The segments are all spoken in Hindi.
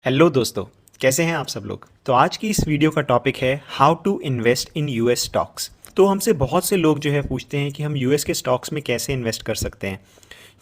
हेलो दोस्तों, कैसे हैं आप सब लोग। तो आज की इस वीडियो का टॉपिक है how to invest in US stocks. तो हमसे बहुत से लोग जो है पूछते हैं कि हम यूएस के स्टॉक्स में कैसे इन्वेस्ट कर सकते हैं,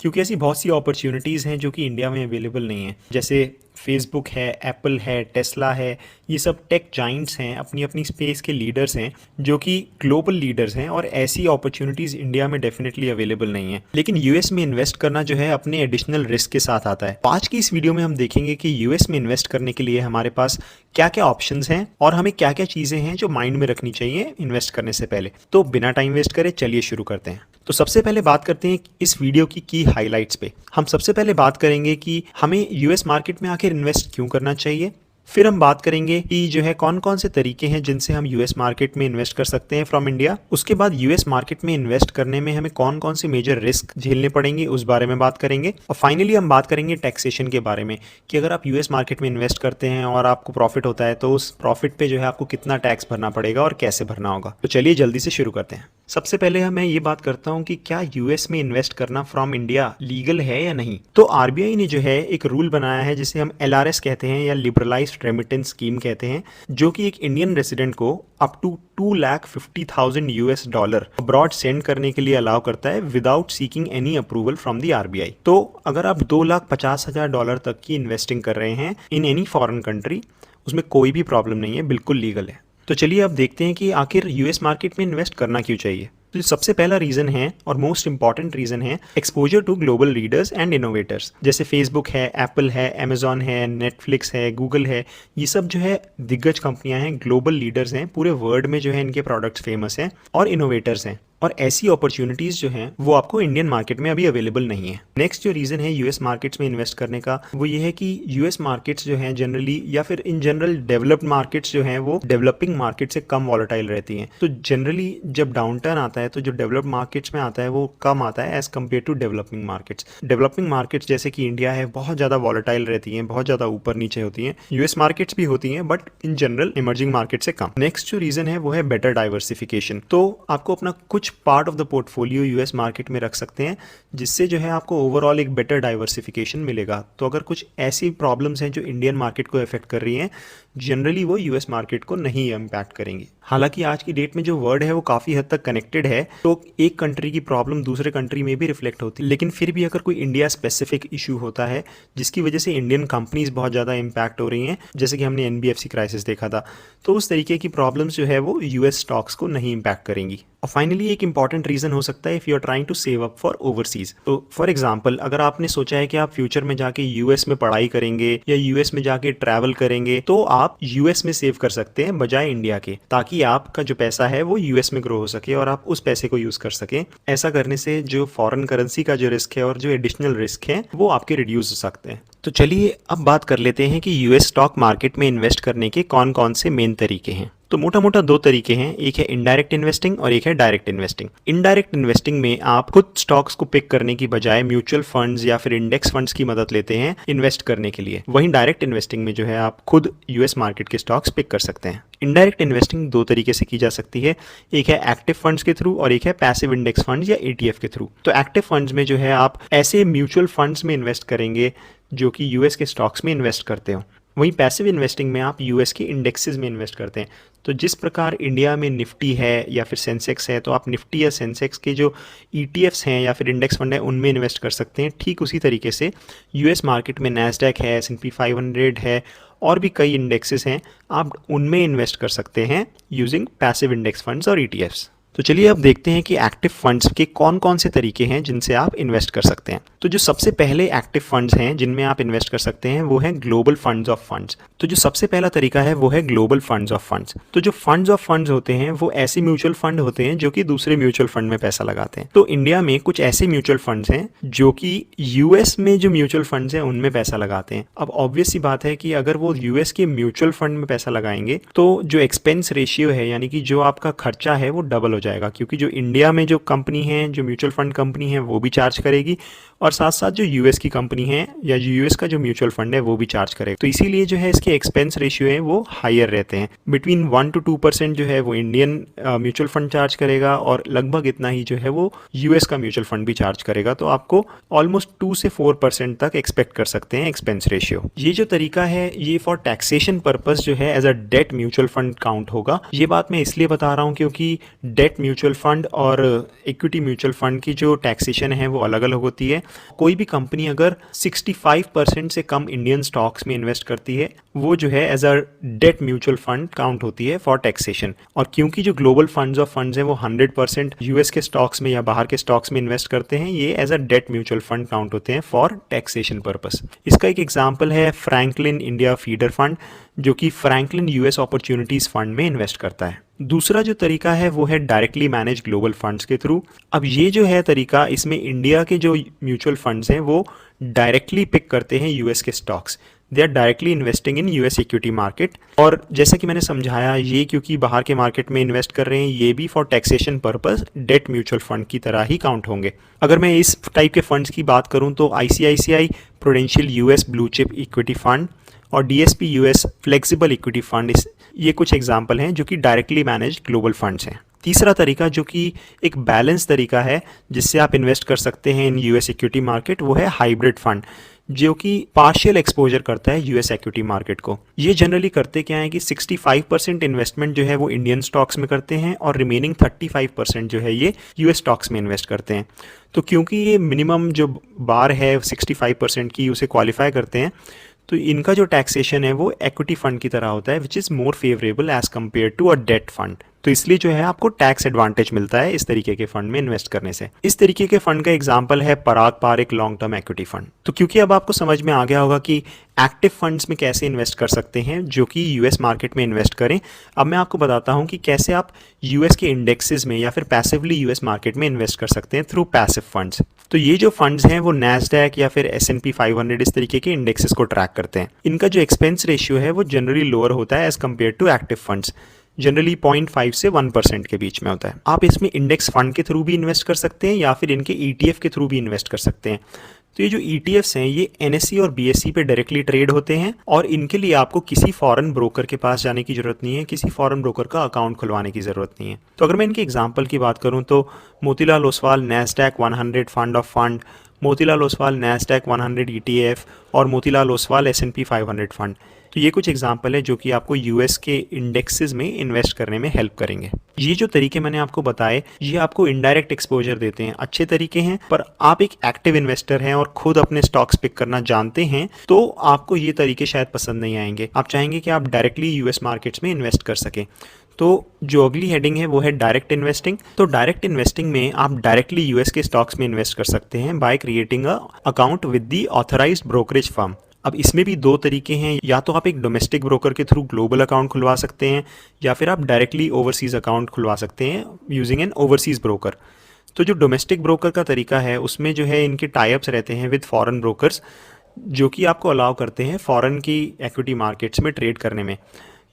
क्योंकि ऐसी बहुत सी अपॉर्चुनिटीज़ हैं जो कि इंडिया में अवेलेबल नहीं है। जैसे फेसबुक है, एप्पल है, टेस्ला है, ये सब टेक जाइंट्स हैं, अपनी अपनी स्पेस के लीडर्स हैं जो कि ग्लोबल लीडर्स हैं, और ऐसी अपॉर्चुनिटीज़ इंडिया में डेफिनेटली अवेलेबल नहीं है। लेकिन यूएस में इन्वेस्ट करना जो है अपने एडिशनल रिस्क के साथ आता है। आज की इस वीडियो में हम देखेंगे कि यूएस में इन्वेस्ट करने के लिए हमारे पास क्या क्या ऑप्शंस हैं और हमें क्या क्या चीज़ें हैं जो माइंड में रखनी चाहिए इन्वेस्ट करने से पहले। तो बिना टाइम वेस्ट करे चलिए शुरू करते हैं। तो सबसे पहले बात करते हैं इस वीडियो की हाइलाइट्स पे। हम सबसे पहले बात करेंगे कि हमें यूएस मार्केट में आखिर इन्वेस्ट क्यों करना चाहिए। फिर हम बात करेंगे कि जो है कौन कौन से तरीके हैं जिनसे हम यूएस मार्केट में इन्वेस्ट कर सकते हैं फ्रॉम इंडिया। उसके बाद यूएस मार्केट में इन्वेस्ट करने में हमें कौन कौन से मेजर रिस्क झेलने पड़ेंगे उस बारे में बात करेंगे। और फाइनली हम बात करेंगे टैक्सेशन के बारे में कि अगर आप यूएस मार्केट में इन्वेस्ट करते हैं और आपको प्रॉफिट होता है तो उस प्रॉफिट पे जो है आपको कितना टैक्स भरना पड़ेगा और कैसे भरना होगा। तो चलिए जल्दी से शुरू करते हैं। सबसे पहले मैं ये बात करता हूँ कि क्या यूएस में इन्वेस्ट करना फ्रॉम इंडिया लीगल है या नहीं। तो आरबीआई ने जो है एक रूल बनाया है जिसे हम एलआरएस कहते हैं या लिबरलाइज्ड रेमिटेंस स्कीम कहते हैं, जो कि एक इंडियन रेजिडेंट को up to $250,000 US dollar abroad send करने के लिए अलाउ करता है without seeking any approval from the RBI. तो अगर आप $250,000 तक की इन्वेस्टिंग कर रहे हैं इन एनी फॉरेन कंट्री, उसमें कोई भी प्रॉब्लम नहीं है, बिल्कुल लीगल है। तो चलिए अब देखते हैं कि आखिर यूएस मार्केट में इन्वेस्ट करना क्यों चाहिए। तो सबसे पहला रीजन है और मोस्ट इंपॉर्टेंट रीजन है exposure to global leaders and innovators. जैसे फेसबुक है, एप्पल है, अमेजॉन है, नेटफ्लिक्स है, गूगल है, ये सब जो है दिग्गज कंपनियां हैं, ग्लोबल लीडर्स हैं, पूरे वर्ल्ड में जो है इनके प्रोडक्ट्स फेमस हैं और इनोवेटर्स हैं। और ऐसी अपॉर्चुनिटीज जो हैं वो आपको इंडियन मार्केट में अभी अवेलेबल नहीं है। नेक्स्ट जो रीजन है यूएस मार्केट्स में इन्वेस्ट करने का वो ये है कि यूएस मार्केट्स जो हैं जनरली या फिर इन जनरल डेवलप्ड मार्केट्स जो हैं वो डेवलपिंग मार्केट से कम वॉलेटाइल रहती हैं। तो जनरली जब डाउन टर्न आता है तो जो डेवलप्ड मार्केट्स में आता है वो कम आता है as compare to developing markets. Developing markets जैसे कि इंडिया है बहुत ज़्यादा वॉलेटाइल रहती हैं, बहुत ज़्यादा ऊपर नीचे होती हैं। यूएस मार्केट्स भी होती हैं but in general emerging market से कम। नेक्स्ट जो रीजन है वो है बेटर डाइवर्सिफिकेशन। तो आपको अपना कुछ part of the portfolio US market में रख सकते हैं जिससे जो है आपको ओवरऑल एक बेटर डाइवर्सिफिकेशन मिलेगा। तो अगर कुछ ऐसी प्रॉब्लम्स हैं जो इंडियन मार्केट को अफेक्ट कर रही हैं, जनरली वो यूएस मार्केट को नहीं इम्पैक्ट करेंगी। हालांकि आज की डेट में जो वर्ल्ड है वो काफ़ी हद तक कनेक्टेड है, तो एक कंट्री की प्रॉब्लम दूसरे कंट्री में भी रिफ्लेक्ट होती है। लेकिन फिर भी अगर कोई इंडिया स्पेसिफिक इशू होता है जिसकी वजह से इंडियन कंपनीज बहुत ज़्यादा इम्पैक्ट हो रही हैं, जैसे कि हमने एनबीएफसी क्राइसिस देखा था, तो उस तरीके की प्रॉब्लम्स जो है वो यूएस स्टॉक्स को नहीं इम्पैक्ट करेंगी। और फाइनली एक इंपॉर्टेंट रीजन हो सकता है if you are trying to save up for overseas. तो फॉर एग्जांपल अगर आपने सोचा है कि आप फ्यूचर में जाके यूएस में पढ़ाई करेंगे या यूएस में जाके ट्रैवल करेंगे, तो आप यूएस में सेव कर सकते हैं बजाय इंडिया के, ताकि आपका जो पैसा है वो यूएस में ग्रो हो सके और आप उस पैसे को यूज कर सकें। ऐसा करने से जो फॉरेन करेंसी का जो रिस्क है और जो एडिशनल रिस्क है वो आपके रिड्यूस हो सकते हैं। तो चलिए अब बात कर लेते हैं कि यूएस स्टॉक मार्केट में इन्वेस्ट करने के कौन कौन से मेन तरीके हैं। तो मोटा मोटा दो तरीके हैं, एक है इनडायरेक्ट इन्वेस्टिंग और एक है डायरेक्ट इन्वेस्टिंग। इनडायरेक्ट इन्वेस्टिंग में आप खुद स्टॉक्स को पिक करने की बजाय म्यूचुअल फंड्स या फिर इंडेक्स फंड्स की मदद लेते हैं इन्वेस्ट करने के लिए। वहीं डायरेक्ट इन्वेस्टिंग में जो है आप खुद यूएस मार्केट के स्टॉक्स पिक कर सकते हैं। इनडायरेक्ट इन्वेस्टिंग दो तरीके से की जा सकती है, एक है एक्टिव फंड्स के थ्रू और एक है पैसिव इंडेक्स फंड्स या एटीएफ के थ्रू। तो एक्टिव फंड्स में जो है आप ऐसे म्यूचुअल फंड्स में इन्वेस्ट करेंगे जो कि यूएस के स्टॉक्स में इन्वेस्ट करते हो। वहीं पैसिव इन्वेस्टिंग में आप यूएस के इंडेक्सेस में इन्वेस्ट करते हैं। तो जिस प्रकार इंडिया में निफ्टी है या फिर सेंसेक्स है, तो आप निफ्टी या सेंसेक्स के जो ईटीएफ्स हैं या फिर इंडेक्स फंड है उनमें इन्वेस्ट कर सकते हैं। ठीक उसी तरीके से यूएस मार्केट में नैस्डैक है, S&P 500 है और भी कई इंडेक्सेस हैं, आप उनमें इन्वेस्ट कर सकते हैं यूजिंग पैसिव इंडेक्स फंड्स और ईटीएफ्स। तो चलिए अब देखते हैं कि एक्टिव फंड्स के कौन कौन से तरीके हैं जिनसे आप इन्वेस्ट कर सकते हैं। तो जो सबसे पहले एक्टिव फंड्स हैं जिनमें आप इन्वेस्ट कर सकते हैं वो है ग्लोबल फंड्स ऑफ फंड्स। तो जो सबसे पहला तरीका है वो है ग्लोबल फंड्स ऑफ फंड्स। तो जो फंड्स ऑफ फंड्स होते हैं वो ऐसे म्यूचुअल फंड होते हैं जो कि दूसरे म्यूचुअल फंड में पैसा लगाते हैं। तो इंडिया में कुछ ऐसे म्यूचुअल फंड्स हैं जो कि यूएस में जो म्यूचुअल फंड्स हैं उनमें पैसा लगाते हैं। अब ऑब्वियस सी बात है कि अगर वो यूएस के म्यूचुअल फंड में पैसा लगाएंगे तो जो एक्सपेंस रेशियो है यानी कि जो आपका खर्चा है वो डबल हो जाएगा, क्योंकि जो इंडिया में जो कंपनी है, जो म्यूचुअल फंड कंपनी है, वो भी चार्ज करेगी और साथ साथ जो यूएस की कंपनी है या यूएस का जो म्यूचुअल फंड है वो भी चार्ज करेगा। तो इसीलिए जो है इसके एक्सपेंस रेशियो है वो हायर रहते हैं। बिटवीन 1 to 2% जो है वो इंडियन म्यूचुअल फंड चार्ज करेगा और लगभग इतना ही जो है वो यूएस का म्यूचुअल फंड भी चार्ज करेगा। तो आपको ऑलमोस्ट 2 से 4% तक एक्सपेक्ट कर सकते हैं एक्सपेंस रेशियो। ये जो तरीका है ये फॉर टैक्सेशन पर्पस जो है as a debt mutual fund count होगा। ये बात मैं इसलिए बता रहा हूँ क्योंकि डेट म्यूचुअल फंड और इक्विटी म्यूचुअल फंड की जो टैक्सेशन है वो अलग अलग होती है। कोई भी कंपनी अगर 65% से कम इंडियन स्टॉक्स में इन्वेस्ट करती है वो जो है as a debt mutual fund count होती है फॉर टैक्सेशन। और क्योंकि जो ग्लोबल फंड्स ऑफ फंड्स हैं वो 100% यूएस के स्टॉक्स में या बाहर के स्टॉक्स में इन्वेस्ट करते हैं, ये as a debt mutual fund count होते हैं फॉर टैक्सेशन पर्पस। इसका एक एग्जांपल है फ्रैंकलिन इंडिया फीडर फंड, जो कि फ्रैंकलिन यूएस अपॉर्चुनिटीज फंड में इन्वेस्ट करता है। दूसरा जो तरीका है वो है डायरेक्टली मैनेज ग्लोबल फंड्स के थ्रू। अब ये जो है तरीका, इसमें इंडिया के जो म्यूचुअल फंड्स हैं वो डायरेक्टली पिक करते हैं यूएस के stocks. They are directly investing in US equity market. और जैसा कि मैंने समझाया, ये क्योंकि बाहर के मार्केट में इन्वेस्ट कर रहे हैं, ये भी for taxation purpose date mutual fund की तरह ही काउंट होंगे। अगर मैं इस टाइप के फंड्स की बात करूं तो ICICI Prudential US blue chip equity fund और DSP US flexible equity fund, ये कुछ एग्जाम्पल हैं जो कि डायरेक्टली मैनेज ग्लोबल फंड्स हैं। तीसरा तरीका जो कि एक बैलेंस तरीका है जिससे आप इन्वेस्ट कर सकते हैं इन यूएस इक्विटी मार्केट, वो है हाइब्रिड फंड, जो कि पार्शियल एक्सपोजर करता है यूएस इक्विटी मार्केट को। ये जनरली करते क्या है कि 65% इन्वेस्टमेंट जो है वो इंडियन स्टॉक्स में करते हैं और रिमेनिंग 35% जो है ये यूएस स्टॉक्स में इन्वेस्ट करते हैं। तो क्योंकि ये मिनिमम जो बार है 65% की उसे क्वालिफाई करते हैं, तो इनका जो टैक्सेशन है वो इक्विटी फंड की तरह होता है, which is more favourable as compare to a debt fund. तो इसलिए जो है आपको टैक्स एडवांटेज मिलता है इस तरीके के फंड में इन्वेस्ट करने से। इस तरीके के फंड का एग्जांपल है Parag Parikh long term equity fund. तो क्योंकि अब आपको समझ में आ गया होगा कि एक्टिव फंड्स में कैसे इन्वेस्ट कर सकते हैं जो कि यूएस मार्केट में इन्वेस्ट करें, अब मैं आपको बताता हूं कि कैसे आप यूएस के इंडेक्सेस में या फिर पैसिवली यूएस मार्केट में इन्वेस्ट कर सकते हैं थ्रू पैसिव फंड्स। तो ये जो फंड्स हैं वो नैस्डैक या फिर S&P 500 इस तरीके के इंडेक्सेस को ट्रैक करते हैं। इनका जो एक्सपेंस रेशियो है वो जनरली लोअर होता है as compare to active funds, generally 0.5 से 1% के बीच में होता है। आप इसमें इंडेक्स फंड के थ्रू भी इन्वेस्ट कर सकते हैं या फिर इनके ETF के थ्रू भी इन्वेस्ट कर सकते हैं। तो ये जो ETFs हैं ये NSE और BSE पे डायरेक्टली ट्रेड होते हैं और इनके लिए आपको किसी फॉरेन ब्रोकर के पास जाने की ज़रूरत नहीं है, किसी फॉरेन ब्रोकर का अकाउंट खुलवाने की ज़रूरत नहीं है। तो अगर मैं इनके एग्जांपल की बात करूं तो Motilal Oswal Nasdaq 100 fund of fund, Motilal Oswal Nasdaq 100 ETF और मोतीलाल ओसवाल S&P 500 फंड। तो ये कुछ एग्जांपल है जो कि आपको यूएस के इंडेक्सेस में इन्वेस्ट करने में हेल्प करेंगे। ये जो तरीके मैंने आपको बताए ये आपको इनडायरेक्ट एक्सपोजर देते हैं, अच्छे तरीके हैं। पर आप एक एक्टिव इन्वेस्टर हैं और खुद अपने स्टॉक्स पिक करना जानते हैं तो आपको ये तरीके शायद पसंद नहीं आएंगे। आप चाहेंगे कि आप डायरेक्टली यूएस मार्केट्स में इन्वेस्ट कर सकें। तो जो अगली हेडिंग है वो है डायरेक्ट इन्वेस्टिंग। तो डायरेक्ट इन्वेस्टिंग में आप डायरेक्टली यूएस के स्टॉक्स में इन्वेस्ट कर सकते हैं by creating a account with the authorised brokerage firm. अब इसमें भी दो तरीके हैं, या तो आप एक डोमेस्टिक ब्रोकर के थ्रू ग्लोबल अकाउंट खुलवा सकते हैं या फिर आप डायरेक्टली ओवरसीज़ अकाउंट खुलवा सकते हैं यूजिंग एन ओवरसीज़ ब्रोकर। तो जो डोमेस्टिक ब्रोकर का तरीका है उसमें जो है इनके टाई-अप्स रहते हैं विद फॉरेन ब्रोकर्स जो कि आपको अलाउ करते हैं फॉरेन की इक्विटी मार्केट्स में ट्रेड करने में,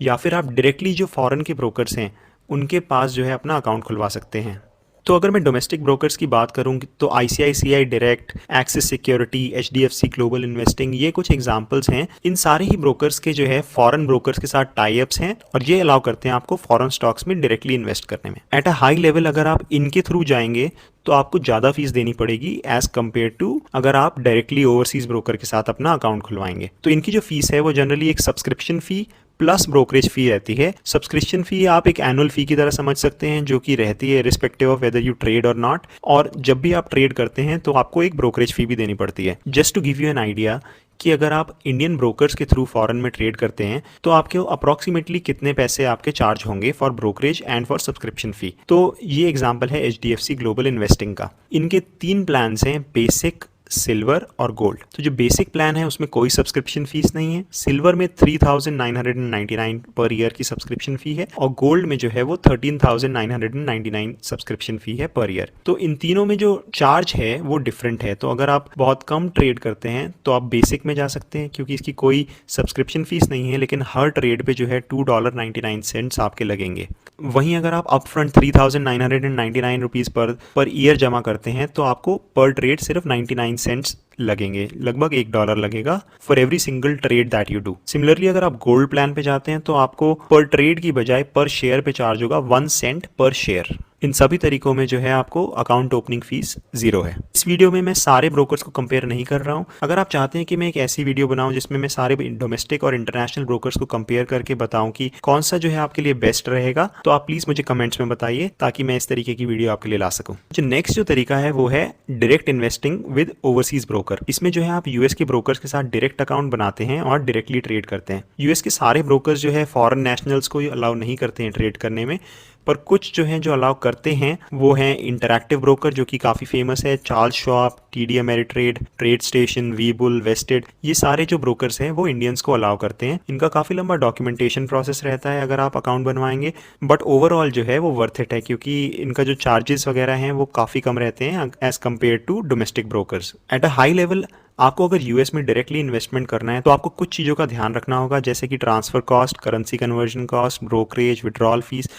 या फिर आप डायरेक्टली जो फॉरेन के ब्रोकर्स हैं उनके पास जो है अपना अकाउंट खुलवा सकते हैं। तो अगर मैं डोमेस्टिक ब्रोकर्स की बात करूं तो ICICI direct, axis security, HDFC global investing, ये कुछ एग्जांपल्स हैं। इन सारे ही ब्रोकर्स के जो है फॉरेन ब्रोकर्स के साथ टाई अप्स हैं और ये अलाउ करते हैं आपको फॉरेन स्टॉक्स में डायरेक्टली इन्वेस्ट करने में। एट अ हाई लेवल अगर आप इनके थ्रू जाएंगे तो आपको ज़्यादा फीस देनी पड़ेगी एज कम्पेयर टू अगर आप डायरेक्टली ओवरसीज ब्रोकर के साथ अपना अकाउंट खुलवाएंगे। तो इनकी जो फीस है वो जनरली एक सब्सक्रिप्शन फी प्लस ब्रोकरेज फी रहती है। सब्सक्रिप्शन फी आप एक एनुअल फी की तरह समझ सकते हैं जो कि रहती है respective of whether you trade और नॉट, और जब भी आप ट्रेड करते हैं तो आपको एक ब्रोकरेज फी भी देनी पड़ती है। Just to give you an idea कि अगर आप इंडियन ब्रोकर्स के थ्रू फॉरेन में ट्रेड करते हैं तो आपके अप्रॉक्सीमेटली कितने पैसे आपके चार्ज होंगे for brokerage and for subscription fee. तो ये एग्जांपल है एचडीएफसी ग्लोबल इन्वेस्टिंग का। इनके 3 प्लान्स हैं, बेसिक, सिल्वर और गोल्ड। तो जो बेसिक प्लान है उसमें कोई सब्सक्रिप्शन फीस नहीं है। सिल्वर में 3,999 पर ईयर की सब्सक्रिप्शन फी है और गोल्ड में जो है वो 13,999 सब्सक्रिप्शन फी है पर ईयर। तो इन तीनों में जो चार्ज है वो डिफरेंट है। तो अगर आप बहुत कम ट्रेड करते हैं तो आप बेसिक में जा सकते हैं क्योंकि इसकी कोई सब्सक्रिप्शन फीस नहीं है, लेकिन हर ट्रेड पे जो है $2.99 आपके लगेंगे। वहीं अगर आप अपफ्रंट 3,999 रुपीज़ पर ईयर जमा करते हैं तो आपको पर ट्रेड सिर्फ 99 सेंट्स लगेंगे, लगभग $1 लगेगा for every single trade that you do. Similarly अगर आप गोल्ड प्लान पे जाते हैं तो आपको पर ट्रेड की बजाय पर शेयर पे चार्ज होगा 1 सेंट पर शेयर। इन सभी तरीकों में जो है आपको अकाउंट ओपनिंग फीस 0 है। इस वीडियो में मैं सारे ब्रोकर्स को कंपेयर नहीं कर रहा हूं। अगर आप चाहते हैं कि मैं एक ऐसी वीडियो बनाऊं जिसमें मैं सारे डोमेस्टिक और इंटरनेशनल ब्रोकर्स को कंपेयर करके बताऊं कि कौन सा जो है आपके लिए बेस्ट रहेगा, तो आप प्लीज मुझे कमेंट्स में बताइए ताकि मैं इस तरीके की वीडियो आपके लिए ला सकूं। जो नेक्स्ट जो तरीका है वो है direct investing with overseas broker. इसमें जो है आप यूएस के ब्रोकर्स के साथ डायरेक्ट अकाउंट बनाते हैं और डायरेक्टली ट्रेड करते हैं। यूएस के सारे ब्रोकर्स जो है फॉरेन नेशनल्स को अलाउ नहीं करते हैं ट्रेड करने में, पर कुछ जो हैं जो अलाउ करते हैं वो हैं इंटरैक्टिव ब्रोकर जो कि काफ़ी फेमस है, Charles Schwab, TD Ameritrade, trade station, Webull, Vested. ये सारे जो ब्रोकर्स हैं वो इंडियंस को अलाउ करते हैं। इनका काफ़ी लंबा डॉक्यूमेंटेशन प्रोसेस रहता है अगर आप अकाउंट बनवाएंगे, बट ओवरऑल जो है वो वर्थ इट है क्योंकि इनका जो चार्जेस वगैरह हैं वो काफ़ी कम रहते हैं as compare to domestic brokers. At a high level आपको अगर यूएस में डायरेक्टली इन्वेस्टमेंट करना है तो आपको कुछ चीज़ों का ध्यान रखना होगा, जैसे कि transfer cost, currency conversion cost, brokerage, withdrawal fees.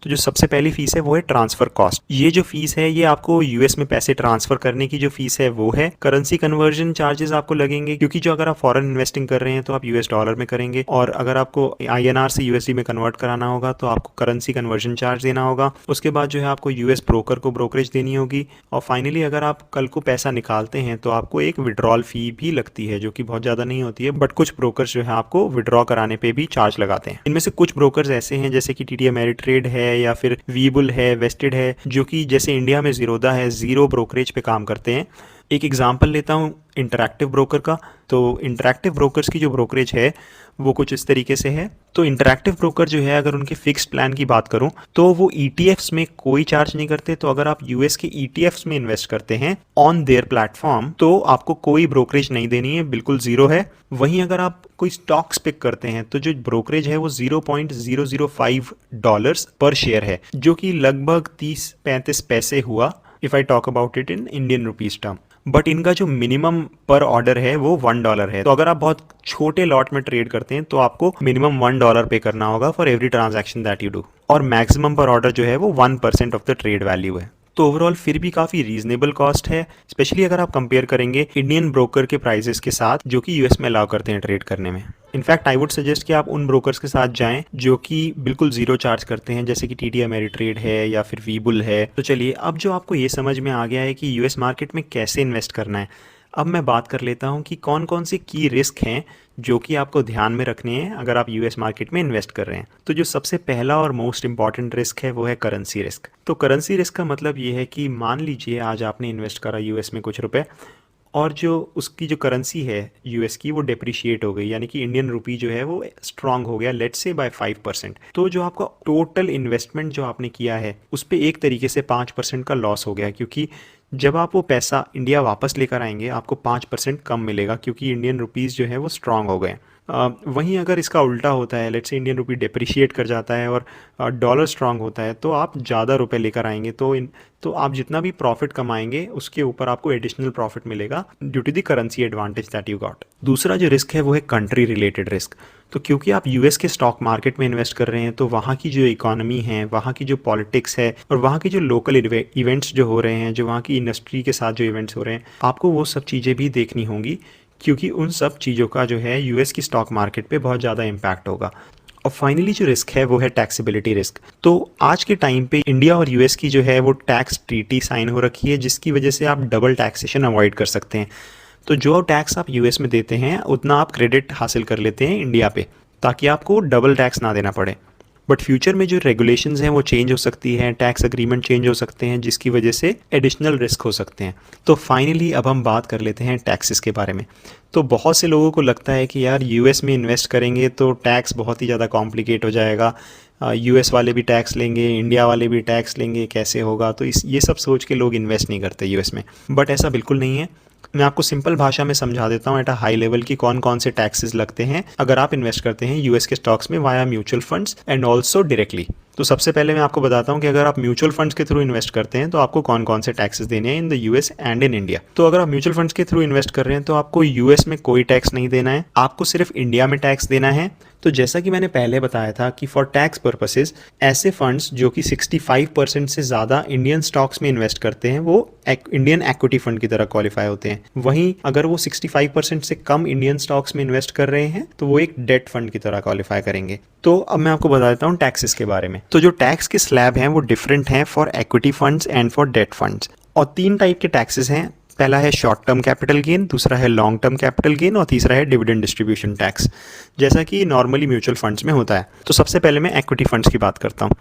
तो जो सबसे पहली फीस है वो है ट्रांसफर कॉस्ट। ये जो फीस है ये आपको यूएस में पैसे ट्रांसफर करने की जो फीस है वो है। करेंसी कन्वर्जन चार्जेस आपको लगेंगे क्योंकि जो अगर आप फॉरेन इन्वेस्टिंग कर रहे हैं तो आप यूएस डॉलर में करेंगे, और अगर आपको INR से USD में कन्वर्ट कराना होगा तो आपको करेंसी कन्वर्जन चार्ज देना होगा। उसके बाद जो है आपको यूएस ब्रोकर को ब्रोकरेज देनी होगी, और फाइनली अगर आप कल को पैसा निकालते हैं तो आपको एक विड्रॉल फी भी लगती है जो कि बहुत ज़्यादा नहीं होती है, बट कुछ ब्रोकर्स जो है आपको विड्रॉ कराने पर भी चार्ज लगाते हैं। इनमें से कुछ ब्रोकर्स ऐसे हैं जैसे कि TD Ameritrade है या फिर वीबुल है, वेस्टेड है, जो कि जैसे इंडिया में ज़ीरोधा है, ज़ीरो ब्रोकरेज पे काम करते हैं। एक एग्जांपल लेता हूँ इंटरैक्टिव ब्रोकर का। तो इंटरैक्टिव ब्रोकर्स की जो ब्रोकरेज है वो कुछ इस तरीके से है। तो इंटरैक्टिव ब्रोकर जो है अगर उनके फिक्स्ड प्लान की बात करूं तो वो ETFs में कोई चार्ज नहीं करते। तो अगर आप यूएस के ETFs में इन्वेस्ट करते हैं ऑन देयर प्लेटफॉर्म तो आपको कोई ब्रोकरेज नहीं देनी है, बिल्कुल ज़ीरो है। वहीं अगर आप कोई स्टॉक्स पिक करते हैं तो जो ब्रोकरेज है वो $0.005 पर शेयर है, जो कि लगभग 30-35 पैसे हुआ if I talk about it in Indian rupees term. But इनका जो मिनिमम पर ऑर्डर है वो $1 है। तो अगर आप बहुत छोटे लॉट में ट्रेड करते हैं तो आपको मिनिमम $1 पे करना होगा for every transaction that you do, और मैक्सिमम पर ऑर्डर जो है वो 1% ऑफ द ट्रेड वैल्यू है। तो ओवरऑल फिर भी काफ़ी रीजनेबल कॉस्ट है, स्पेशली अगर आप कंपेयर करेंगे इंडियन ब्रोकर के प्राइसेस के साथ जो कि यूएस में अलाउ करते हैं ट्रेड करने में। इनफैक्ट आई वुड सजेस्ट कि आप उन ब्रोकर्स के साथ जाएं जो कि बिल्कुल ज़ीरो चार्ज करते हैं, जैसे कि TD Ameritrade है या फिर वीबुल है। तो चलिए, अब जो आपको ये समझ में आ गया है कि यूएस मार्केट में कैसे इन्वेस्ट करना है, अब मैं बात कर लेता हूँ कि कौन कौन से की रिस्क हैं जो कि आपको ध्यान में रखने हैं अगर आप यूएस मार्केट में इन्वेस्ट कर रहे हैं। तो जो सबसे पहला और मोस्ट इंपॉर्टेंट रिस्क है वो है करेंसी रिस्क। तो करेंसी रिस्क का मतलब ये है कि मान लीजिए आज आपने इन्वेस्ट करा यूएस में कुछ रुपए, और जो उसकी जो करेंसी है यूएस की वो डेप्रिशिएट हो गई, यानी कि इंडियन रुपी जो है वो स्ट्रांग हो गया, लेट्स से बाय 5%। तो जो आपका टोटल इन्वेस्टमेंट जो आपने किया है उस पर एक तरीके से 5% का लॉस हो गया, क्योंकि जब आप वो पैसा इंडिया वापस लेकर आएंगे आपको 5% कम मिलेगा क्योंकि इंडियन रुपीज़ जो है वो स्ट्रांग हो गए। वहीं अगर इसका उल्टा होता है, let's say Indian rupee depreciate कर जाता है और डॉलर स्ट्रांग होता है, तो आप ज़्यादा रुपए लेकर आएंगे, तो आप जितना भी प्रॉफिट कमाएंगे उसके ऊपर आपको एडिशनल प्रॉफिट मिलेगा due to the currency advantage that you got. दूसरा जो रिस्क है वो है कंट्री रिलेटेड रिस्क। तो क्योंकि आप यूएस के स्टॉक मार्केट में इन्वेस्ट कर रहे हैं तो वहाँ की जो इकोनॉमी है, वहाँ की जो पॉलिटिक्स है और वहाँ के जो लोकल इवेंट्स जो हो रहे हैं, जो वहाँ की इंडस्ट्री के साथ जो इवेंट्स हो रहे हैं, आपको वो सब चीज़ें भी देखनी होंगी, क्योंकि उन सब चीज़ों का जो है यूएस की स्टॉक मार्केट पे बहुत ज़्यादा इम्पैक्ट होगा। और फाइनली जो रिस्क है वो है टैक्सेबिलिटी रिस्क। तो आज के टाइम पे इंडिया और यूएस की जो है वो टैक्स ट्रीटी साइन हो रखी है, जिसकी वजह से आप डबल टैक्सेशन अवॉइड कर सकते हैं। तो जो टैक्स आप यूएस में देते हैं उतना आप क्रेडिट हासिल कर लेते हैं इंडिया पे, ताकि आपको डबल टैक्स ना देना पड़े। बट फ्यूचर में जो रेगुलेशंस हैं वो चेंज हो सकती हैं, टैक्स एग्रीमेंट चेंज हो सकते हैं, जिसकी वजह से एडिशनल रिस्क हो सकते हैं। तो फाइनली अब हम बात कर लेते हैं टैक्सेस के बारे में। तो बहुत से लोगों को लगता है कि यार यूएस में इन्वेस्ट करेंगे तो टैक्स बहुत ही ज़्यादा कॉम्प्लिकेट हो जाएगा, यूएस वाले भी टैक्स लेंगे, इंडिया वाले भी टैक्स लेंगे, कैसे होगा। तो ये सब सोच के लोग इन्वेस्ट नहीं करते यूएस में, बट ऐसा बिल्कुल नहीं है। मैं आपको सिंपल भाषा में समझा देता हूँ एट अ हाई लेवल की कौन कौन से टैक्सेस लगते हैं अगर आप इन्वेस्ट करते हैं यूएस के स्टॉक्स में via mutual funds and also directly. तो सबसे पहले मैं आपको बताता हूँ कि अगर आप म्यूचुअल फंड्स के थ्रू इन्वेस्ट करते हैं तो आपको कौन कौन से टैक्सेस देने हैं in the US and in India. तो अगर आप म्यूचुअल फंड्स के थ्रू इन्वेस्ट कर रहे हैं तो आपको यूएस में कोई टैक्स नहीं देना है, आपको सिर्फ इंडिया में टैक्स देना है। तो जैसा कि मैंने पहले बताया था कि फॉर टैक्स पर्पसेस ऐसे फंड्स जो कि 65% से ज़्यादा इंडियन स्टॉक्स में इन्वेस्ट करते हैं वो इंडियन इक्विटी फंड की तरह क्वालिफाई होते हैं। वहीं अगर वो 65% से कम इंडियन स्टॉक्स में इन्वेस्ट कर रहे हैं तो वो एक डेट फंड की तरह क्वालिफाई करेंगे। तो अब मैं आपको बता देता हूँ टैक्सेस के बारे में। तो जो टैक्स के स्लैब हैं वो डिफरेंट हैं for equity funds and for date funds. और 3 टाइप के टैक्सेस हैं। पहला है शॉर्ट टर्म कैपिटल गेन, दूसरा है लॉन्ग टर्म कैपिटल गेन और तीसरा है डिविडेंड डिस्ट्रीब्यूशन टैक्स, जैसा कि नॉर्मली म्यूचुअल फंड्स में होता है। तो सबसे पहले मैं इक्विटी फंड्स की बात करता हूँ।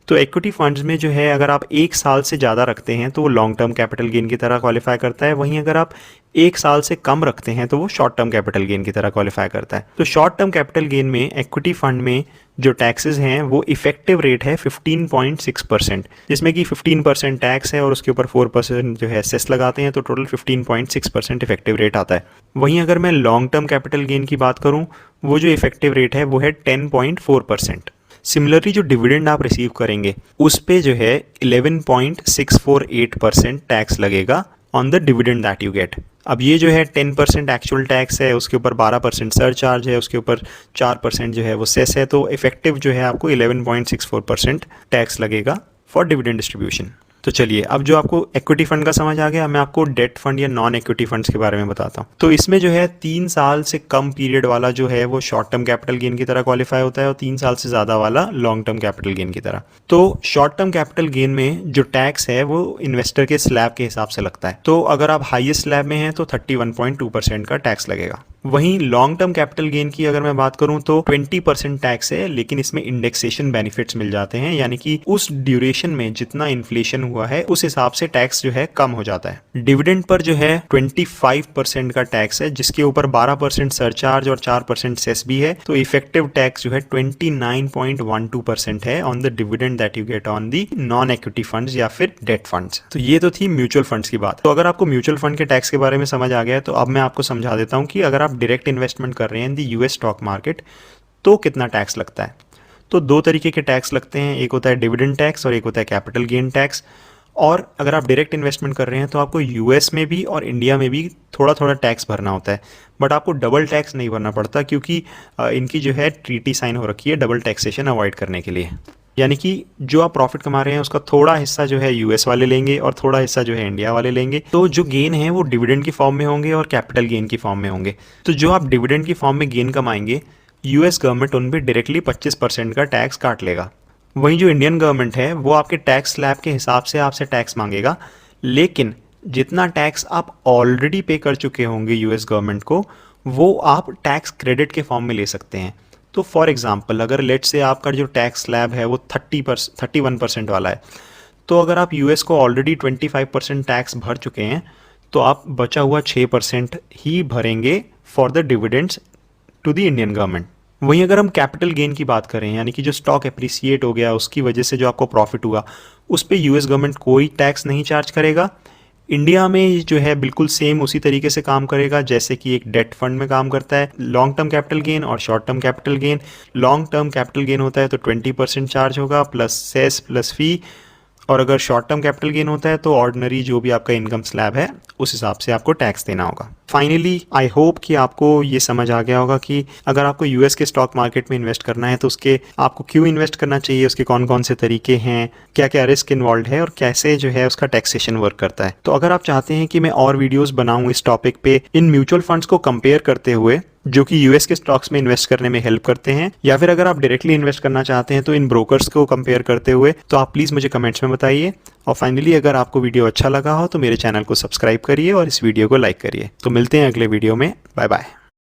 तो इक्विटी फंड्स में जो है अगर आप 1 साल से ज़्यादा रखते हैं तो वो लॉन्ग टर्म कैपिटल गेन की तरह क्वालिफाई करता है। वहीं अगर आप 1 साल से कम रखते हैं तो वो शॉर्ट टर्म कैपिटल गेन की तरह क्वालिफाई करता है। तो शॉर्ट टर्म कैपिटल गेन में इक्विटी फंड में जो टैक्सेस हैं वो इफेक्टिव रेट है 15.6%, जिसमें कि 15% टैक्स है और उसके ऊपर 4% जो है सेस लगाते हैं, तो टोटल 15.6% इफेक्टिव रेट आता है। वहीं अगर मैं लॉन्ग टर्म कैपिटल गेन की बात करूं, वो जो इफेक्टिव रेट है वो है 10.4%। सिमिलरली जो डिविडेंड आप रिसीव करेंगे उस पे जो है 11.648% टैक्स लगेगा on the dividend that you get. अब ये जो है 10% एक्चुअल टैक्स है, उसके ऊपर 12% सरचार्ज है, उसके ऊपर 4% जो है वो सेस है, तो इफेक्टिव जो है आपको 11.64% टैक्स लगेगा फॉर डिविडेंड डिस्ट्रीब्यूशन। तो चलिए, अब जो आपको इक्विटी फंड का समझ आ गया, मैं आपको डेट फंड या नॉन इक्विटी फंड्स के बारे में बताता हूँ। तो इसमें जो है 3 साल से कम पीरियड वाला जो है वो शॉर्ट टर्म कैपिटल गेन की तरह क्वालिफाई होता है और 3 साल से ज़्यादा वाला लॉन्ग टर्म कैपिटल गेन की तरह। तो शॉर्ट टर्म कैपिटल गेन में जो टैक्स है वो इन्वेस्टर के स्लैब के हिसाब से लगता है। तो अगर आप हाईएस्ट स्लैब में हैं तो 31.2% का टैक्स लगेगा। वहीं लॉन्ग टर्म कैपिटल गेन की अगर मैं बात करूं तो 20% टैक्स है, लेकिन इसमें इंडेक्सेशन बेनिफिट्स मिल जाते हैं, यानी कि उस ड्यूरेशन में जितना इन्फ्लेशन हुआ है उस हिसाब से टैक्स जो है कम हो जाता है। डिविडेंड पर जो है 25% का टैक्स है, जिसके ऊपर 12% सरचार्ज और 4% सेस भी है, तो इफेक्टिव टैक्स जो है 29.12% है on the dividend that you get on the non equity funds या फिर डेट फंड्स। तो ये तो थी म्यूचुअल फंड्स की बात। तो अगर आपको म्यूचुअल फंड के टैक्स के बारे में समझ आ गया है तो अब मैं आपको समझा देता हूँ कि अगर आप डायरेक्ट इन्वेस्टमेंट कर रहे हैं इन दी यूएस स्टॉक मार्केट तो कितना टैक्स लगता है। तो 2 तरीके के टैक्स लगते हैं, एक होता है डिविडेंड टैक्स और एक होता है कैपिटल गेन टैक्स। और अगर आप डायरेक्ट इन्वेस्टमेंट कर रहे हैं तो आपको यूएस में भी और इंडिया में भी थोड़ा थोड़ा टैक्स भरना होता है, बट आपको डबल टैक्स नहीं भरना पड़ता, क्योंकि इनकी जो है ट्रीटी साइन हो रखी है डबल टैक्सेशन अवॉइड करने के लिए। यानी कि जो आप प्रॉफिट कमा रहे हैं उसका थोड़ा हिस्सा जो है यूएस वाले लेंगे और थोड़ा हिस्सा जो है इंडिया वाले लेंगे। तो जो गेन है वो डिविडेंड की फॉर्म में होंगे और कैपिटल गेन की फॉर्म में होंगे। तो जो आप डिविडेंड की फॉर्म में गेन कमाएंगे, यूएस गवर्नमेंट उन पर डायरेक्टली 25% का टैक्स काट लेगा। वहीं जो इंडियन गवर्नमेंट है वो आपके टैक्स स्लैब के हिसाब से आपसे टैक्स मांगेगा, लेकिन जितना टैक्स आप ऑलरेडी पे कर चुके होंगे यूएस गवर्नमेंट को वो आप टैक्स क्रेडिट के फॉर्म में ले सकते हैं। तो फॉर एग्जांपल, अगर लेट से आपका जो टैक्स स्लैब है वो 31% वाला है, तो अगर आप यूएस को ऑलरेडी 25% टैक्स भर चुके हैं तो आप बचा हुआ 6% ही भरेंगे for the dividends to the Indian government. वहीं अगर हम कैपिटल गेन की बात करें, यानी कि जो स्टॉक एप्रिसिएट हो गया उसकी वजह से जो आपको प्रॉफिट हुआ, उस पर यूएस गवर्नमेंट कोई टैक्स नहीं चार्ज करेगा। इंडिया में जो है बिल्कुल सेम उसी तरीके से काम करेगा जैसे कि एक डेट फंड में काम करता है। लॉन्ग टर्म कैपिटल गेन और short term capital gain, long term capital gain होता है तो 20% चार्ज होगा प्लस सेस प्लस फी, और अगर शॉर्ट टर्म कैपिटल गेन होता है तो ऑर्डिनरी जो भी आपका इनकम स्लैब है उस हिसाब से आपको टैक्स देना होगा। फाइनली आई होप कि आपको ये समझ आ गया होगा कि अगर आपको यूएस के स्टॉक मार्केट में इन्वेस्ट करना है तो उसके आपको क्यों इन्वेस्ट करना चाहिए, उसके कौन कौन से तरीके हैं, क्या क्या रिस्क इन्वॉल्व है और कैसे जो है उसका टैक्सेशन वर्क करता है। तो अगर आप चाहते हैं कि मैं और वीडियोस बनाऊं इस टॉपिक पे इन म्यूचुअल फंड्स को कंपेयर करते हुए जो कि यूएस के स्टॉक्स में इन्वेस्ट करने में हेल्प करते हैं, या फिर अगर आप डायरेक्टली इन्वेस्ट करना चाहते हैं तो इन ब्रोकर्स को कंपेयर करते हुए, तो आप प्लीज़ मुझे कमेंट्स में बताइए। और फाइनली अगर आपको वीडियो अच्छा लगा हो तो मेरे चैनल को सब्सक्राइब करिए और इस वीडियो को लाइक करिए। तो मिलते हैं अगले वीडियो में, बाय बाय।